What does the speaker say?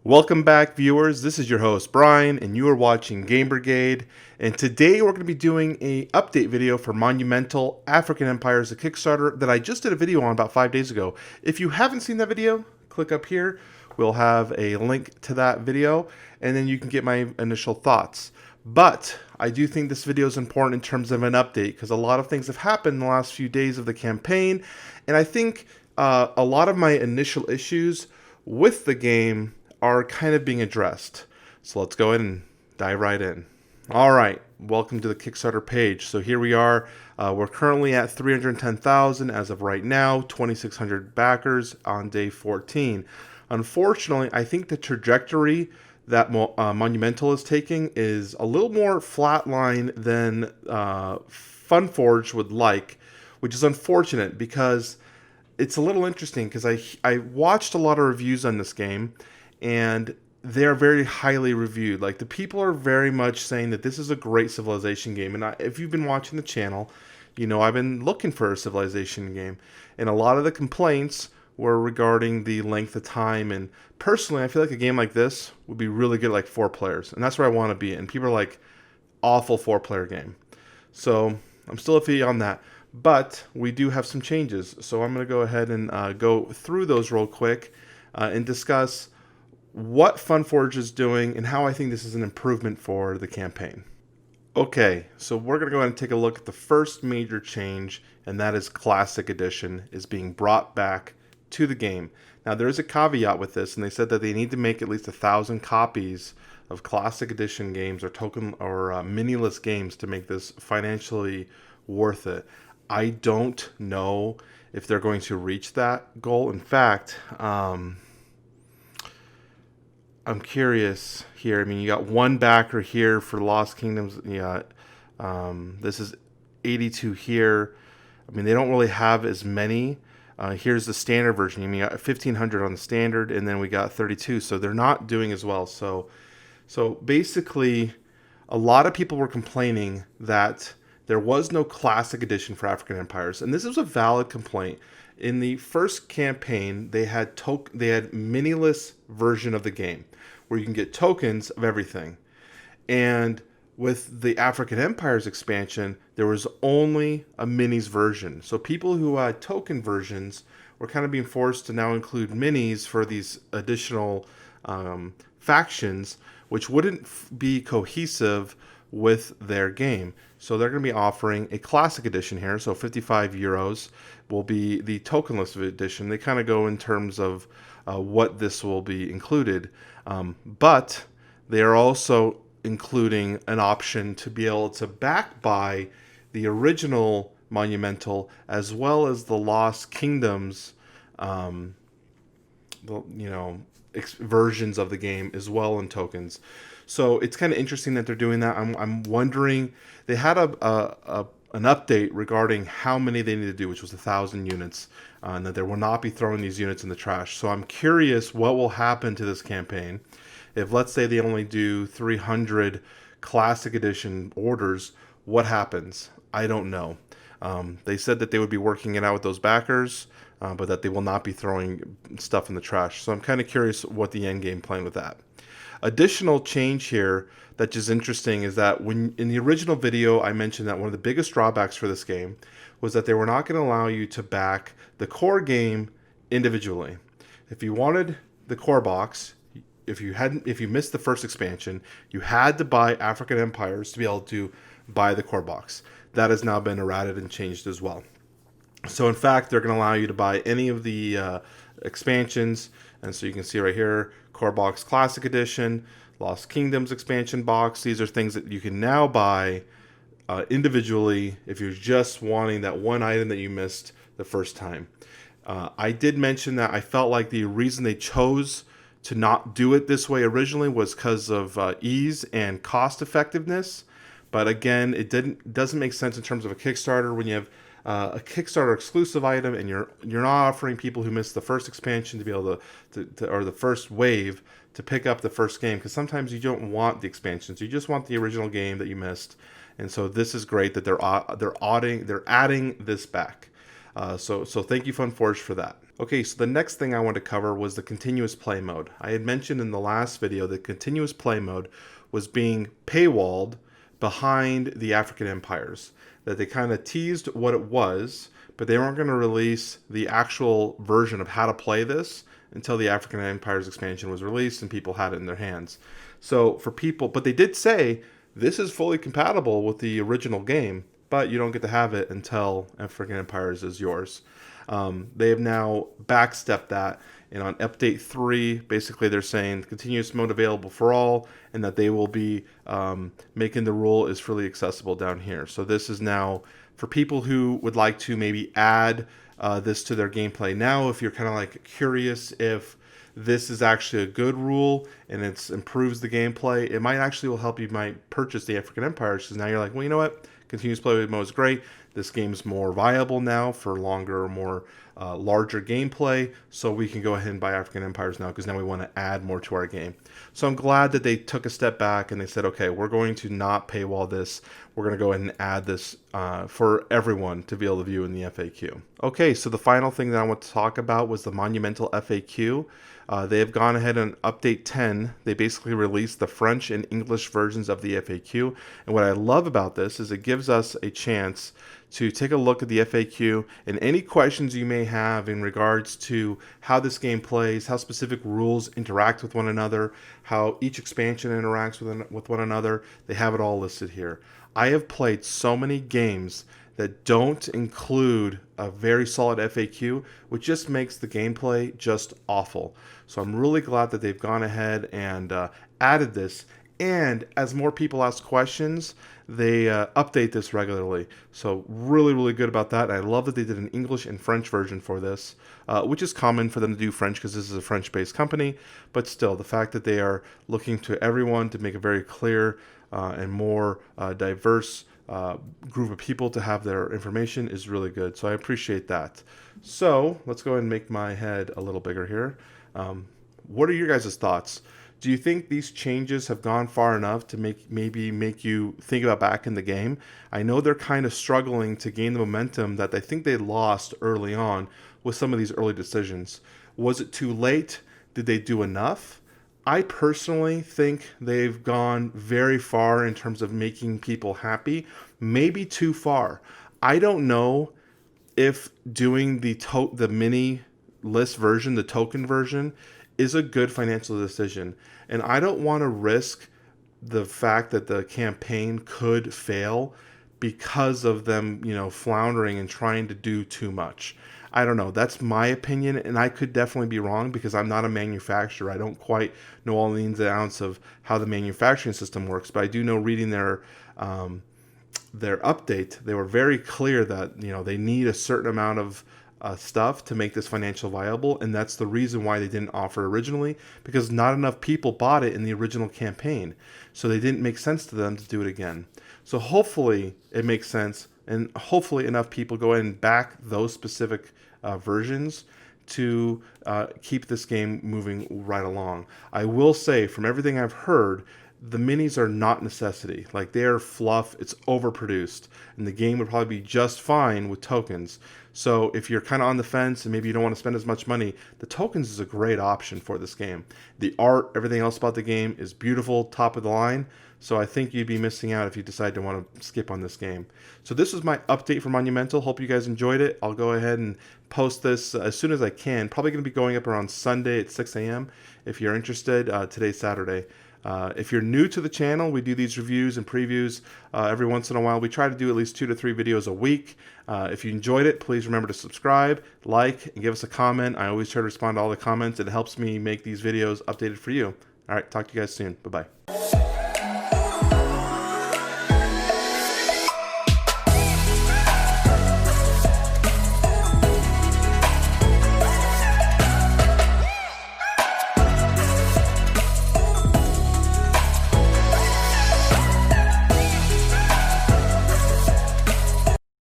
Welcome back, viewers. This is your host, Brian, and you are watching Game Brigade. And today we're going to be doing a update video for Monumental African Empires, the Kickstarter that I just did a video on about 5 days ago. If you haven't seen that video, click up here. We'll have a link to that video, and then you can get my initial thoughts. But I do think this video is important in terms of an update because a lot of things have happened in the last few days of the campaign, and I think a lot of my initial issues with the game are kind of being addressed. So let's go ahead and dive right in. All right, welcome to the Kickstarter page. So here we are. We're currently at 310,000 as of right now, 2,600 backers on day 14. Unfortunately, I think the trajectory that Monumental is taking is a little more flatline than Funforge would like, which is unfortunate because it's a little interesting because I watched a lot of reviews on this game, and they're very highly reviewed. Like, the people are very much saying that this is a great Civilization game. And if you've been watching the channel, you know I've been looking for a Civilization game. And a lot of the complaints were regarding the length of time. And personally, I feel like a game like this would be really good like 4 players. And that's where I want to be. And people are like, awful 4-player game. So I'm still iffy on that. But we do have some changes. So I'm going to go ahead and go through those real quick and discuss what Funforge is doing and how I think this is an improvement for the campaign. Okay, so we're going to go ahead and take a look at the first major change, and that is Classic Edition is being brought back to the game. Now, there is a caveat with this, and they said that they need to make at least 1,000 copies of Classic Edition games or token or mini-list games to make this financially worth it. I don't know if they're going to reach that goal. In fact, I'm curious here. I mean, you got one backer here for Lost Kingdoms. You got this is 82 here. I mean, they don't really have as many. Here's the standard version. I mean, you got 1,500 on the standard, and then we got 32. So they're not doing as well. So basically, a lot of people were complaining that there was no Classic Edition for African Empires, and this is a valid complaint. In the first campaign, they had mini-list version of the game where you can get tokens of everything. And with the African Empires expansion, there was only a minis version. So people who had token versions were kind of being forced to now include minis for these additional factions, which wouldn't be cohesive with their game. So they're going to be offering a Classic Edition here. So 55 euros will be the tokenless edition. They kind of go in terms of what this will be included. But they are also including an option to be able to back buy the original Monumental as well as the Lost Kingdoms, versions of the game as well in tokens. So it's kind of interesting that they're doing that. I'm wondering, they had an update regarding how many they need to do, which was 1,000 units, and that they will not be throwing these units in the trash. So I'm curious what will happen to this campaign if, let's say, they only do 300 Classic Edition orders. What happens? I don't know. They said that they would be working it out with those backers, but that they will not be throwing stuff in the trash. So I'm kind of curious what the end game plan with that. Additional change here that's just interesting is that when in the original video I mentioned that one of the biggest drawbacks for this game was that they were not going to allow you to back the core game individually. If you wanted the core box, if you missed the first expansion, you had to buy African Empires to be able to buy the core box. That has now been errated and changed as well. So in fact, they're going to allow you to buy any of the expansions, and so you can see right here, Core Box Classic Edition, Lost Kingdoms expansion box. These are things that you can now buy individually if you're just wanting that one item that you missed the first time. I did mention that I felt like the reason they chose to not do it this way originally was because of ease and cost effectiveness. But again, it doesn't make sense in terms of a Kickstarter when you have a Kickstarter exclusive item and you're not offering people who missed the first expansion to be able to or the first wave to pick up the first game, because sometimes you don't want the expansions, you just want the original game that you missed. And so this is great that they're adding this back. So thank you, Funforge, for that. Okay, so the next thing I want to cover was the continuous play mode. I had mentioned in the last video that continuous play mode was being paywalled behind the African empires. That they kind of teased what it was, but they weren't going to release the actual version of how to play this until the African empires expansion was released and people had it in their hands. So for people, but they did say this is fully compatible with the original game, but you don't get to have it until African empires is yours. They have now backstepped that, and on update 3, basically they're saying continuous mode available for all, and that they will be making the rule is freely accessible down here. So this is now for people who would like to maybe add this to their gameplay. Now, if you're kind of like curious if this is actually a good rule and it improves the gameplay, it might actually will help you might purchase the African empires, because now you're like, well, you know what? Continuous play mode is great. This game's more viable now for longer, more larger gameplay, so we can go ahead and buy African Empires now because now we want to add more to our game. So I'm glad that they took a step back and they said, okay, we're going to not paywall this. We're going to go ahead and add this for everyone to be able to view in the FAQ. Okay, so the final thing that I want to talk about was the Monumental FAQ. They have gone ahead and update 10. They basically released the French and English versions of the FAQ. And what I love about this is it gives us a chance to take a look at the FAQ and any questions you may have in regards to how this game plays, how specific rules interact with one another, how each expansion interacts with one another. They have it all listed here. I have played so many games that don't include a very solid FAQ, which just makes the gameplay just awful. So I'm really glad that they've gone ahead and added this. And as more people ask questions, they update this regularly. So really, really good about that. I love that they did an English and French version for this, which is common for them to do French because this is a French-based company. But still, the fact that they are looking to everyone to make it very clear and more diverse group of people to have their information is really good. So I appreciate that. So let's go ahead and make my head a little bigger here. What are your guys' thoughts? Do you think these changes have gone far enough to make you think about back in the game? I know they're kind of struggling to gain the momentum that I think they lost early on with some of these early decisions. Was it too late? Did they do enough? I personally think they've gone very far in terms of making people happy, maybe too far. I don't know if doing the mini list version, the token version, is a good financial decision. And I don't want to risk the fact that the campaign could fail because of them, floundering and trying to do too much. I don't know. That's my opinion, and I could definitely be wrong because I'm not a manufacturer. I don't quite know all the ins and outs of how the manufacturing system works, but I do know reading their update, they were very clear that they need a certain amount of stuff to make this financial viable, and that's the reason why they didn't offer originally, because not enough people bought it in the original campaign, so they didn't make sense to them to do it again. So hopefully it makes sense, and hopefully enough people go ahead and back those specific versions to keep this game moving right along. I will say, from everything I've heard, the minis are not necessity. Like, they're fluff, it's overproduced, and the game would probably be just fine with tokens. So if you're kind of on the fence and maybe you don't want to spend as much money, the tokens is a great option for this game. The art, everything else about the game is beautiful, top of the line. So I think you'd be missing out if you decide to want to skip on this game. So this was my update for Monumental. Hope you guys enjoyed it. I'll go ahead and post this as soon as I can. Probably going to be going up around Sunday at 6 a.m. if you're interested. Today's Saturday. If you're new to the channel, we do these reviews and previews every once in a while. We try to do at least 2 to 3 videos a week. If you enjoyed it, please remember to subscribe, like, and give us a comment. I always try to respond to all the comments. It helps me make these videos updated for you. All right, talk to you guys soon. Bye-bye.